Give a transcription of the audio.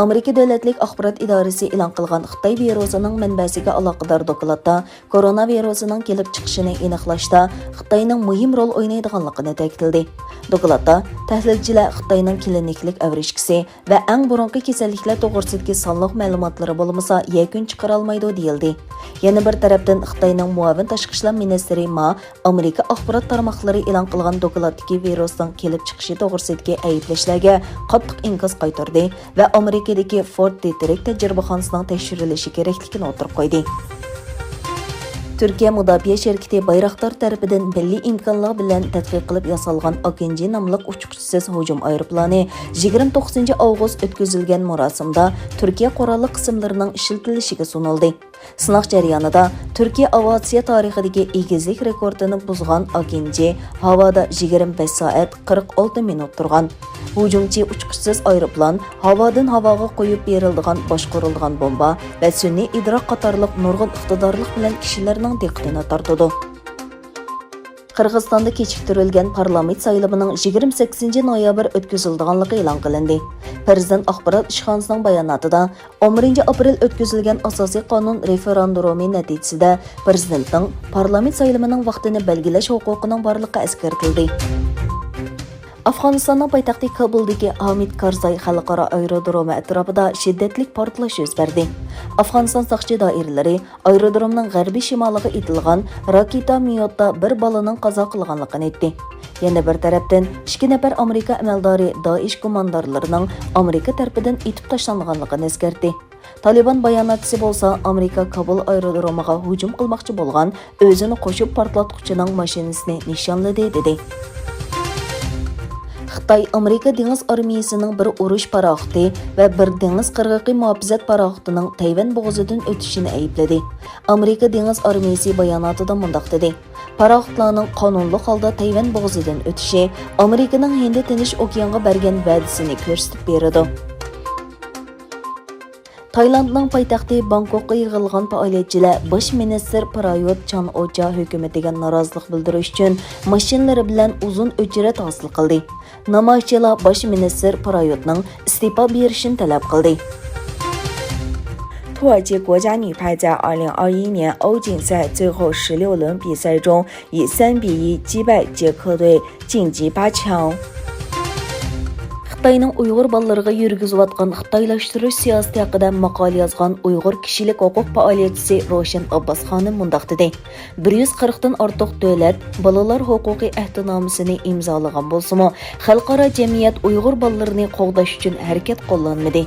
Amerika Davlatlik axborot idorasi e'lon qilgan Xitoy virusining manbasiga aloqador dokladda koronavirusining kelib chiqishini aniqlashda Xitoyning muhim rol o'ynaydiganligini ta'kidladi. Dokladda tahlilchilar Xitoyning kliniklik avrishkisi va eng burunqi kasalliklar to'g'risidagi sonliq ma'lumotlari bo'lmasa yakun chiqara olmaydi deyildi. Yana bir tarafdan Xitoyning muavin tashqi ishlar ministri Ma Amerika axborot tarmoqlari e'lon qilgan dokladdagi virusning kelib chiqishi to'g'risidagi ayblashlarga qattiq inkos qaytardi va Amerikadagi Fort Detrick tajribaxonasining tekshirilishi kerakligini o'tirib qo'ydi. Türkiye Mudofaa şirketi Bayraktar tarafidan milliy imkonlar bilan tadqiq qilib yasalgan Akinji nomli uçquchisiz hujum aeroplani 29 avgust o'tkazilgan marosimda Turkiya qurolli qismlarining ishlatilishiga sunildi. Sınaq jarayonida Turkiya aviatsiya tarixidagi egizlik rekordini buzgan Akinji havoda 25 soat 46 minut turgan. Hujumchi uçquchsiz aeroplan havodan havoga qo'yib berilgan boshqarilgan bomba va sun'iy idroq qatorliq nurg'un iqtidorlik bilan kishilarning diqqatini tortdi. Qirg'izistonda kechiktirilgan parlament saylovining 28 noyabr o'tkazilganligi e'lon qilindi. Prezident axborot ishxonasining bayonotida 11 aprel o'tkazilgan asosiy qonun referendumi natijasida prezidentning parlament saylovining vaqtini belgilash huquqining borligi eskartildi. Afg'onistonning poytaxti Kabuldagi Hamid Karzai xalqaro aerodromi atrofida shiddatli portlash yuz berdi. Afg'oniston soqchi doiralari aerodromning g'arbiy shimoliga etilgan raketa miyotda bir bolaning qazo qilganligini aytdi. Yana bir tarafdan 2 nafar Amerika amaldori Daesh qo'mondonlarining Amerika tarafidan etib tashlanganligini eskartdi. Taliban bayonotchisi bo'lsa, Amerika Kabul aerodromiga hujum qilmoqchi bo'lgan o'zini qo'shib portlatuvchining mashinasini nishonladi dedi. Xitoy Amerika dengiz armiyasining bir urush paraxoti va bir dengiz qirg'oqi muhofazat paraxotining Tayvan bo'g'ozidan o'tishini aybladi. Amerika dengiz armiyasi bayonotida mundaq dedi: Paraxotlarning qonunli holda Tayvan bo'g'ozidan o'tishi Amerikaning Hind Tinch okeanga bergan va'dasini ko'rsatib beradi. Taylandning poytaxti Bangkokga yig'ilgan faoliyatchilar bosh ministr Prayut Chan-ocha hukumatiga norozilik bildirish uchun mashinalari bilan uzun uchrat hosil qildi. Namoyishchilar bosh ministr Prayutning iste'fo berishini talab qildi. 土耳其国家女排在2021年欧锦赛最后16轮比赛中以3比1击败捷克队晋级8强。 Xitoyning Uyg'ur bolalariga yurgizayotgan xitoylashtirish siyosati haqida maqola yozgan Uyg'ur kishilik huquq faoliyatchisi Roshan Abbosxonim mundaq dedi: 140 dan ortiq davlat bolalar huquqiy ahdnomasini imzolagan bo'lsa-mu, xalqaro jamiyat Uyg'ur bolalarini qo'g'dash uchun harakat qo'llanmadi.